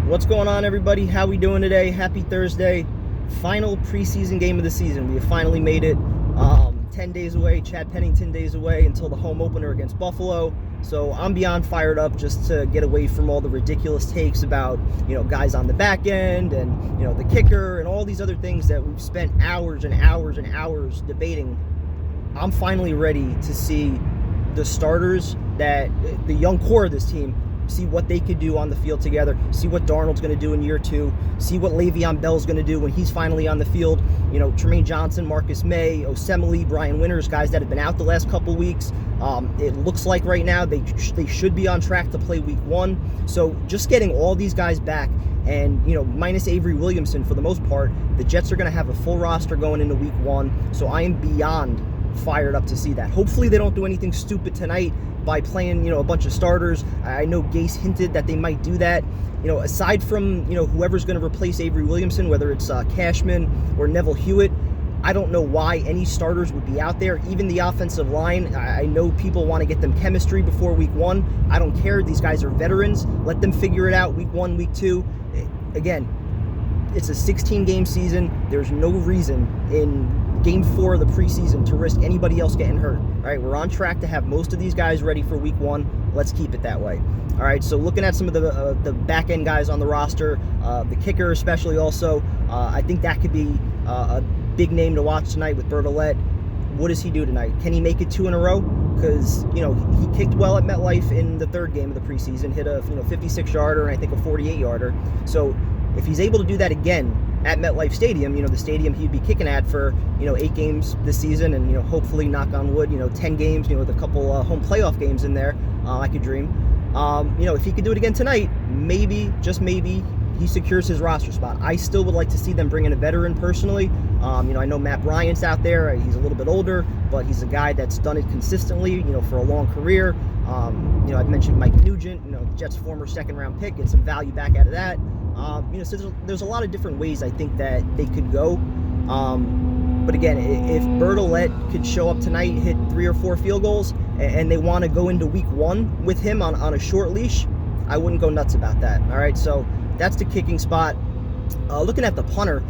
What's going on, everybody? How we doing today? Happy Thursday. Final preseason game of the season. We have finally made it. 10 days away, Chad Pennington days away until the home opener against Buffalo. So I'm beyond fired up just to get away from all the ridiculous takes about, guys on the back end and, the kicker and all these other things that we've spent hours and hours and hours debating. I'm finally ready to see the starters, that the young core of this team, see what they could do on the field together, see what Darnold's going to do in year two, see what Le'Veon Bell's going to do when he's finally on the field. Tremaine Johnson, Marcus May, Osemele, Brian Winters, guys that have been out the last couple weeks. It looks like right now they should be on track to play week one. So just getting all these guys back and, minus Avery Williamson for the most part, the Jets are going to have a full roster going into week one. So I am beyond fired up to see that. Hopefully they don't do anything stupid tonight by playing, a bunch of starters. I know Gase hinted that they might do that. Aside from, whoever's going to replace Avery Williamson, whether it's Cashman or Neville Hewitt, I don't know why any starters would be out there. Even the offensive line, I know people want to get them chemistry before week one. I don't care. These guys are veterans. Let them figure it out week one, week two. Again, it's a 16-game season. There's no reason in Game 4 of the preseason to risk anybody else getting hurt. All right, we're on track to have most of these guys ready for week one. Let's keep it that way. All right, so looking at some of the back-end guys on the roster, the kicker especially also, I think that could be a big name to watch tonight with Bertolette. What does he do tonight? Can he make it two in a row? Because, he kicked well at MetLife in the third game of the preseason, hit a 56-yarder and I think a 48-yarder. So if he's able to do that again at MetLife Stadium, the stadium he'd be kicking at for, 8 games this season and, hopefully, knock on wood, 10 games, with a couple home playoff games in there, I could dream. If he could do it again tonight, maybe, just maybe, he secures his roster spot. I still would like to see them bring in a veteran personally. I know Matt Bryant's out there. He's a little bit older, but he's a guy that's done it consistently, for a long career. I've mentioned Mike Nugent, Jets' former second-round pick, get some value back out of that. So there's a lot of different ways I think that they could go. But again, if Bertolette could show up tonight, hit 3 or 4 field goals, and they want to go into week one with him on a short leash, I wouldn't go nuts about that. All right, so that's the kicking spot. Looking at the punter,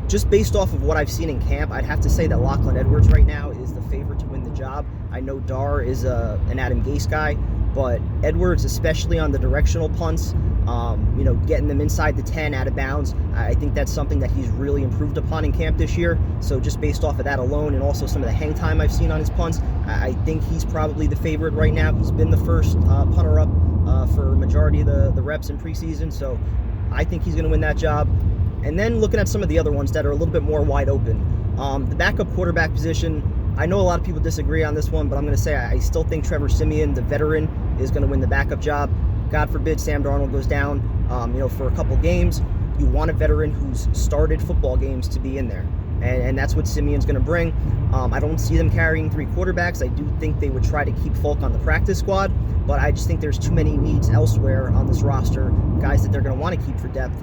just based off of what I've seen in camp, I'd have to say that Lachlan Edwards right now is the favorite to win the job. I know Dar is an Adam Gase guy, but Edwards, especially on the directional punts, getting them inside the 10 out of bounds, I think that's something that he's really improved upon in camp this year. So just based off of that alone, and also some of the hang time I've seen on his punts, I think he's probably the favorite right now. He's been the first punter up for a majority of the reps in preseason, so I think he's going to win that job. And then looking at some of the other ones that are a little bit more wide open, the backup quarterback position, I know a lot of people disagree on this one, but I'm going to say I still think Trevor Siemian, the veteran, is going to win the backup job. God forbid Sam Darnold goes down, for a couple games. You want a veteran who's started football games to be in there, and that's what Simeon's going to bring. I don't see them carrying 3 quarterbacks. I do think they would try to keep Folk on the practice squad, but I just think there's too many needs elsewhere on this roster, guys that they're going to want to keep for depth,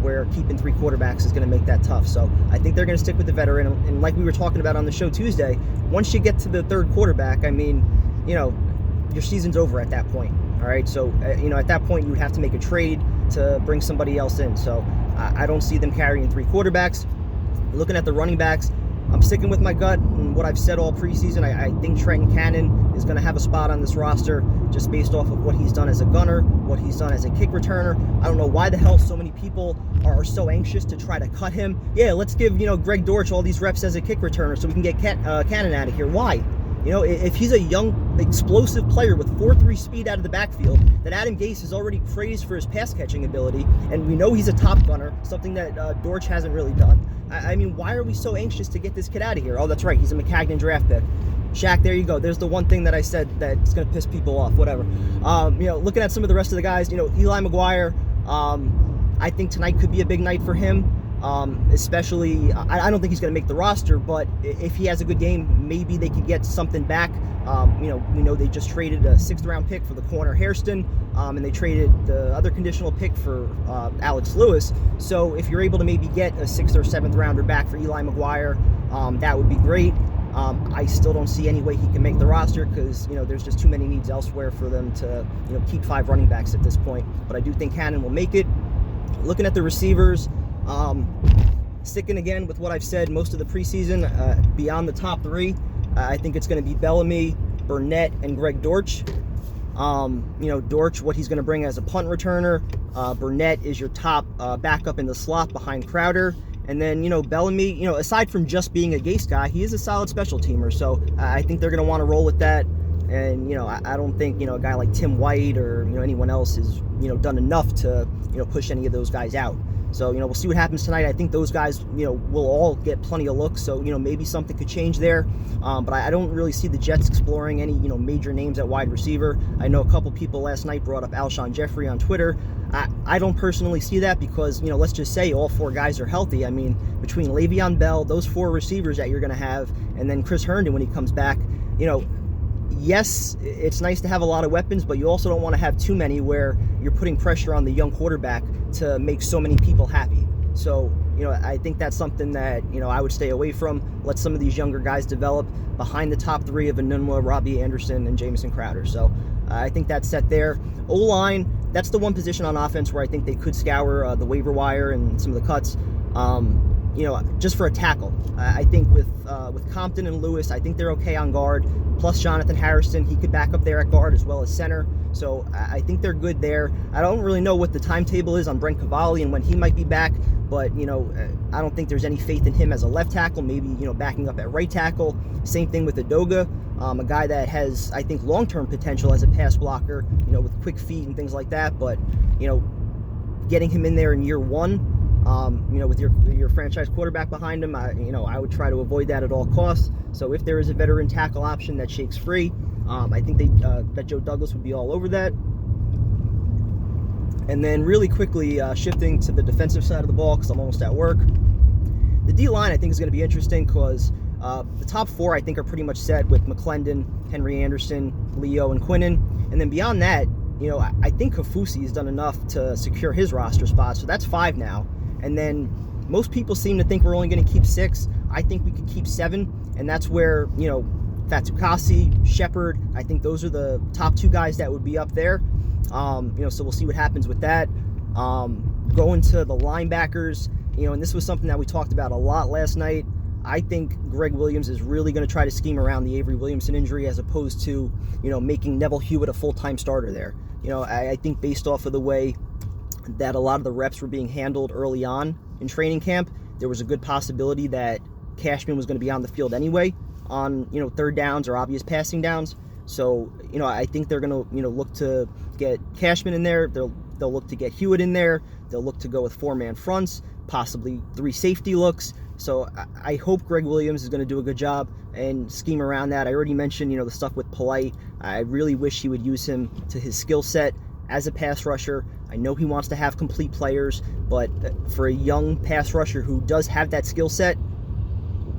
where keeping 3 quarterbacks is going to make that tough. So I think they're going to stick with the veteran, and like we were talking about on the show Tuesday, once you get to the 3rd quarterback, your season's over at that point. All right, so, at that point, you would have to make a trade to bring somebody else in. So I don't see them carrying 3 quarterbacks. Looking at the running backs, I'm sticking with my gut and what I've said all preseason. I think Trenton Cannon is going to have a spot on this roster just based off of what he's done as a gunner, what he's done as a kick returner. I don't know why the hell so many people are so anxious to try to cut him. Yeah, let's give, Greg Dortch all these reps as a kick returner so we can get Cannon out of here. Why? If he's a young, explosive player with 4.3 speed out of the backfield that Adam Gase has already praised for his pass-catching ability, and we know he's a top gunner, something that Dortch hasn't really done. Why are we so anxious to get this kid out of here? Oh, that's right, he's a McCagnon draft pick. Shaq, there you go. There's the one thing that I said that's going to piss people off, whatever. Looking at some of the rest of the guys, Eli McGuire, I think tonight could be a big night for him. Especially, I don't think he's going to make the roster, but if he has a good game, maybe they could get something back. We know they just traded a 6th-round pick for the corner Hairston, and they traded the other conditional pick for Alex Lewis. So if you're able to maybe get a 6th or 7th rounder back for Eli McGuire, that would be great. I still don't see any way he can make the roster because, there's just too many needs elsewhere for them to, keep 5 running backs at this point. But I do think Cannon will make it. Looking at the receivers, sticking again with what I've said most of the preseason, beyond the top 3, I think it's going to be Bellamy, Burnett, and Greg Dortch. Dortch, what he's going to bring as a punt returner. Burnett is your top backup in the slot behind Crowder. And then, Bellamy, aside from just being a Gase guy, he is a solid special teamer. So I think they're going to want to roll with that. And, I don't think, a guy like Tim White or, anyone else has, done enough to, push any of those guys out. So, we'll see what happens tonight. I think those guys, will all get plenty of looks. So, maybe something could change there. But I don't really see the Jets exploring any, major names at wide receiver. I know a couple people last night brought up Alshon Jeffrey on Twitter. I don't personally see that because, let's just say all 4 guys are healthy. I mean, between Le'Veon Bell, those 4 receivers that you're going to have, and then Chris Herndon when he comes back, yes, it's nice to have a lot of weapons, but you also don't want to have too many where you're putting pressure on the young quarterback to make so many people happy. So, I think that's something that, I would stay away from. Let some of these younger guys develop behind the top 3 of Enunwa, Robbie Anderson, and Jamison Crowder. So, I think that's set there. O-line, that's the one position on offense where I think they could scour the waiver wire and some of the cuts. Just for a tackle. I think with Compton and Lewis, I think they're okay on guard. Plus Jonathan Harrison, he could back up there at guard as well as center. So I think they're good there. I don't really know what the timetable is on Brent Cavalli and when he might be back, but, I don't think there's any faith in him as a left tackle, maybe, backing up at right tackle. Same thing with Udoga, a guy that has, I think, long-term potential as a pass blocker, with quick feet and things like that. But, getting him in there in year 1, with your franchise quarterback behind him, I would try to avoid that at all costs. So if there is a veteran tackle option that shakes free, I think that Joe Douglas would be all over that. And then really quickly shifting to the defensive side of the ball because I'm almost at work. The D-line I think is going to be interesting because the top 4 I think are pretty much set with McClendon, Henry Anderson, Leo, and Quinnen. And then beyond that, I think Kafusi has done enough to secure his roster spot. So that's 5 now. And then most people seem to think we're only going to keep 6. I think we could keep 7. And that's where, Fatukasi, Shepard, I think those are the top 2 guys that would be up there. So we'll see what happens with that. Going to the linebackers, and this was something that we talked about a lot last night. I think Greg Williams is really going to try to scheme around the Avery Williamson injury as opposed to, making Neville Hewitt a full-time starter there. I think based off of the way that a lot of the reps were being handled early on in training camp, there was a good possibility that Cashman was going to be on the field anyway on, third downs or obvious passing downs. So, I think they're going to, look to get Cashman in there. They'll look to get Hewitt in there. They'll look to go with 4-man fronts, possibly 3 safety looks. So I hope Greg Williams is going to do a good job and scheme around that. I already mentioned, the stuff with Polite. I really wish he would use him to his skill set as a pass rusher. I know he wants to have complete players, but for a young pass rusher who does have that skill set,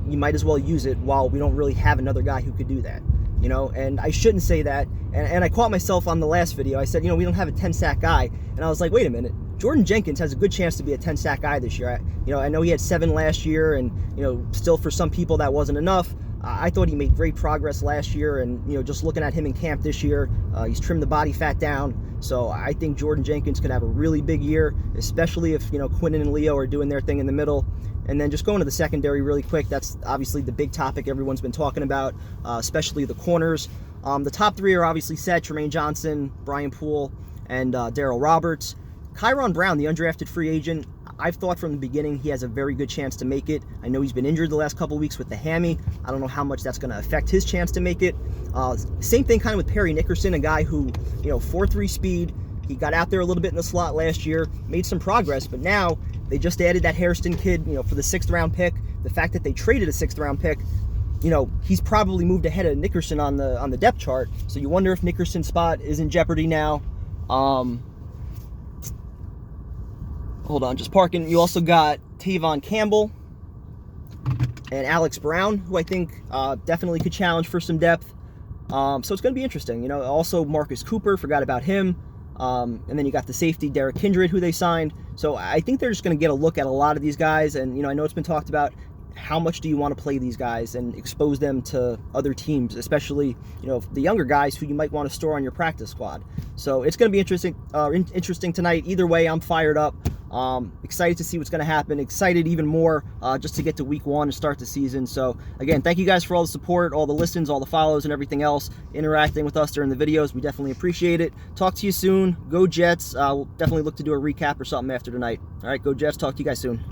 you might as well use it while we don't really have another guy who could do that. And I shouldn't say that. And I caught myself on the last video. I said, we don't have a 10-sack guy. And I was like, wait a minute. Jordan Jenkins has a good chance to be a 10-sack guy this year. I know he had 7 last year, and, still for some people that wasn't enough. I thought he made great progress last year, and, just looking at him in camp this year, he's trimmed the body fat down. So I think Jordan Jenkins could have a really big year, especially if, Quinnen and Leo are doing their thing in the middle. And then just going to the secondary really quick, that's obviously the big topic everyone's been talking about, especially the corners. The top 3 are obviously set: Tremaine Johnson, Brian Poole, and Darryl Roberts. Kyron Brown, the undrafted free agent, I've thought from the beginning he has a very good chance to make it. I know he's been injured the last couple weeks with the hammy. I don't know how much that's going to affect his chance to make it. Same thing kind of with Perry Nickerson, a guy who, 4.3 speed. He got out there a little bit in the slot last year, made some progress, but now they just added that Hairston kid, for the 6th-round pick. The fact that they traded a 6th-round pick, he's probably moved ahead of Nickerson on the depth chart. So you wonder if Nickerson's spot is in jeopardy now. Hold on, just parking. You also got Tavon Campbell and Alex Brown, who I think definitely could challenge for some depth. So it's going to be interesting. Also Marcus Cooper, forgot about him. And then you got the safety, Derek Kindred, who they signed. So I think they're just going to get a look at a lot of these guys. And, I know it's been talked about. how much do you want to play these guys and expose them to other teams, especially, you know, the younger guys who you might want to store on your practice squad. So it's going to be interesting tonight. Either way, I'm fired up. Excited to see what's going to happen. Excited even more just to get to week 1 and start the season. So again, thank you guys for all the support, all the listens, all the follows, and everything else, interacting with us during the videos. We definitely appreciate it. Talk to you soon. Go Jets. We'll definitely look to do a recap or something after tonight. All right, go Jets. Talk to you guys soon.